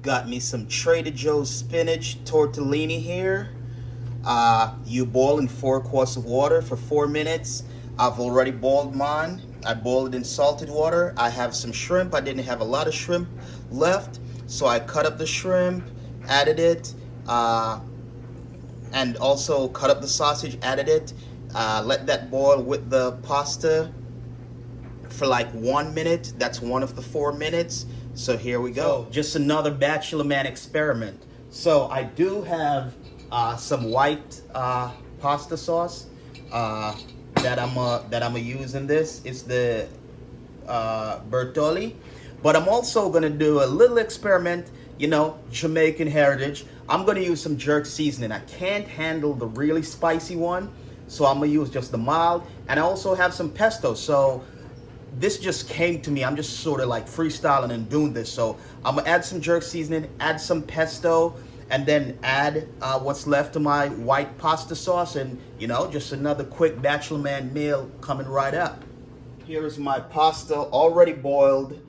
Got me some Trader Joe's Spinach Tortellini here. You boil in 4 quarts of water for 4 minutes. I've already boiled mine. I boiled it in salted water. I have some shrimp. I didn't have a lot of shrimp left, so I cut up the shrimp, added it, and also cut up the sausage, added it. Let that boil with the pasta for like 1 minute. That's one of the 4 minutes. So here we go. So, just another Bachelor Man experiment. So I do have some white pasta sauce that I'm use in this. It's the Bertolli, but I'm also gonna do a little experiment. You know, Jamaican heritage. I'm gonna use some jerk seasoning. I can't handle the really spicy one, so I'm gonna use just the mild. And I also have some pesto. So this just came to me. I'm just sort of like freestyling and doing this. So I'm gonna add some jerk seasoning, add some pesto, and then add what's left of my white pasta sauce, and you know, just another quick Bachelor Man meal coming right up. Here is my pasta already boiled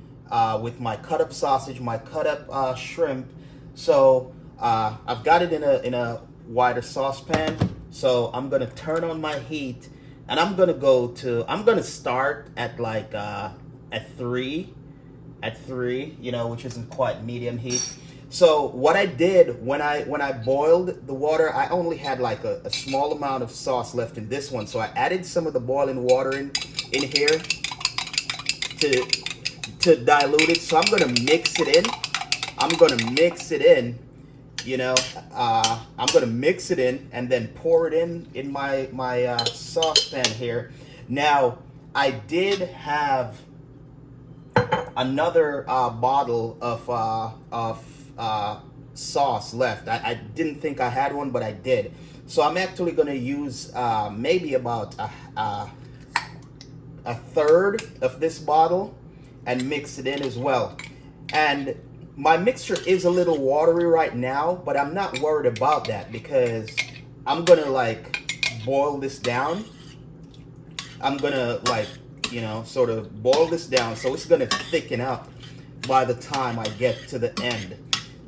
with my cut up sausage, my cut up shrimp. So I've got it in a wider saucepan. So I'm gonna turn on my heat. And I'm gonna start at like at three, you know, which isn't quite medium heat. So what I did when I boiled the water, I only had like a small amount of sauce left in this one. So I added some of the boiling water in here to dilute it. So I'm gonna mix it in. You know, I'm gonna mix it in and then pour it in my saucepan here. Now, I did have another bottle of sauce left. I didn't think I had one, but I did. So I'm actually gonna use maybe about a third of this bottle and mix it in as well. And my mixture is a little watery right now, but I'm not worried about that because I'm gonna like boil this down. I'm gonna like, you know, sort of boil this down, so it's gonna thicken up by the time I get to the end.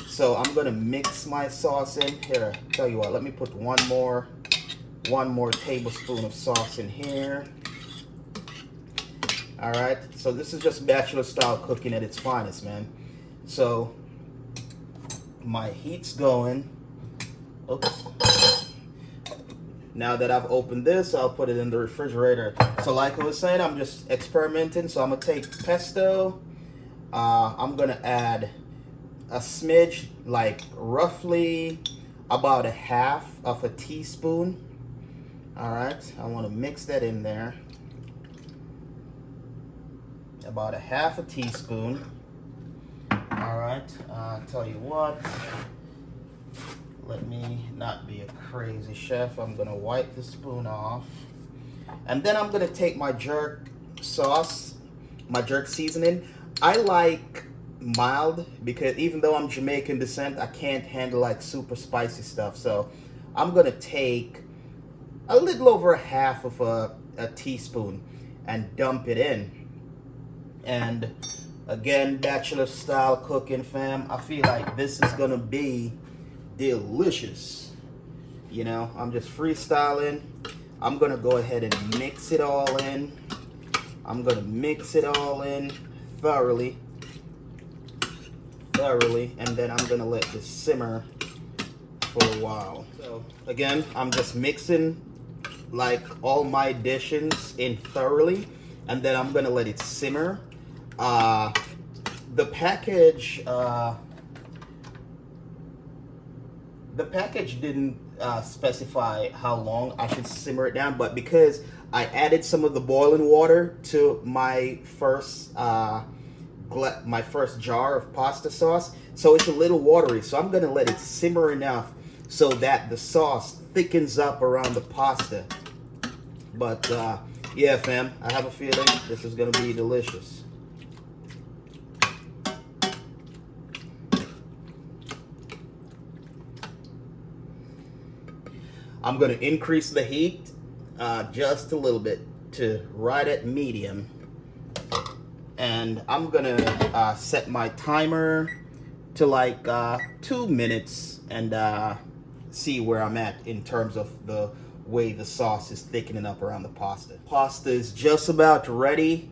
So I'm gonna mix my sauce in here. Tell you what, let me put one more tablespoon of sauce in here. All right, so this is just bachelor style cooking at its finest, man. So my heat's going. Oops. Now that I've opened this, I'll put it in the refrigerator. So like I was saying, I'm just experimenting. So I'm gonna take pesto. I'm gonna add a smidge, like roughly about a half of a teaspoon. All right, I want to mix that in there. About a half a teaspoon. All right, tell you what, let me not be a crazy chef. I'm gonna wipe the spoon off, and then I'm gonna take my jerk sauce, my jerk seasoning. I like mild because even though I'm Jamaican descent, I can't handle like super spicy stuff. So I'm gonna take a little over a half of a teaspoon and dump it in. And again, bachelor style cooking, fam. I feel like this is gonna be delicious. You know, I'm just freestyling. I'm gonna go ahead and mix it all in. I'm gonna mix it all in thoroughly, and then I'm gonna let this simmer for a while. So again, I'm just mixing like all my additions in thoroughly, and then I'm gonna let it simmer. The package didn't specify how long I should simmer it down, but because I added some of the boiling water to my first jar of pasta sauce, so it's a little watery. So I'm gonna let it simmer enough so that the sauce thickens up around the pasta. But yeah, fam, I have a feeling this is gonna be delicious. I'm gonna increase the heat just a little bit to right at medium. And I'm gonna set my timer to like 2 minutes and see where I'm at in terms of the way the sauce is thickening up around the pasta. Pasta is just about ready.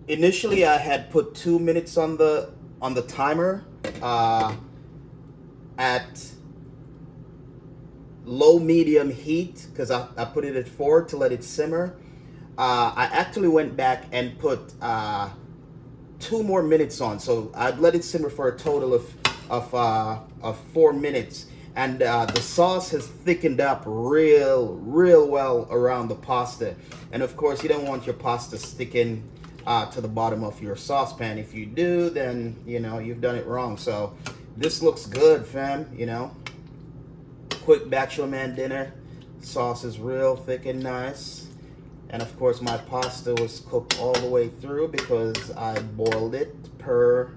Initially, I had put 2 minutes on the timer at low medium heat because I put it at 4 to let it simmer. I actually went back and put 2 more minutes on, so I'd let it simmer for a total of 4 minutes, and the sauce has thickened up real well around the pasta. And of course, you don't want your pasta sticking to the bottom of your saucepan. If you do, then you know you've done it wrong. So this looks good, fam. You know, quick Bachelor Man dinner. Sauce is real thick and nice. And of course, my pasta was cooked all the way through because I boiled it per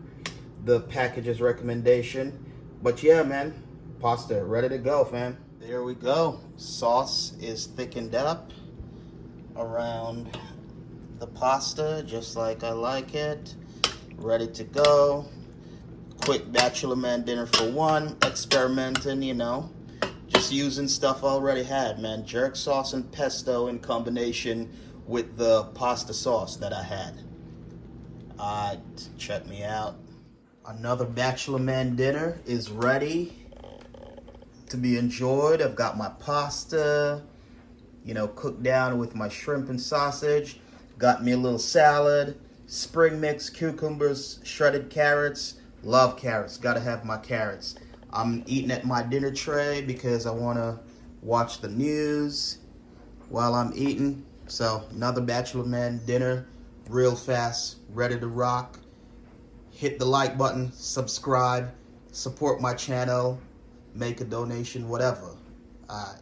the package's recommendation. But yeah, man, pasta ready to go, fam. There we go. Sauce is thickened up around the pasta, just like I like it. Ready to go. Quick Bachelor Man dinner for one. Experimenting, you know. Just using stuff I already had, man. Jerk sauce and pesto in combination with the pasta sauce that I had. Alright, check me out. Another Bachelor Man dinner is ready to be enjoyed. I've got my pasta, you know, cooked down with my shrimp and sausage. Got me a little salad, spring mix, cucumbers, shredded carrots. Love carrots, gotta have my carrots. I'm eating at my dinner tray because I want to watch the news while I'm eating. So another Bachelor Man dinner, real fast, ready to rock. Hit the like button, subscribe, support my channel, make a donation, whatever. All right.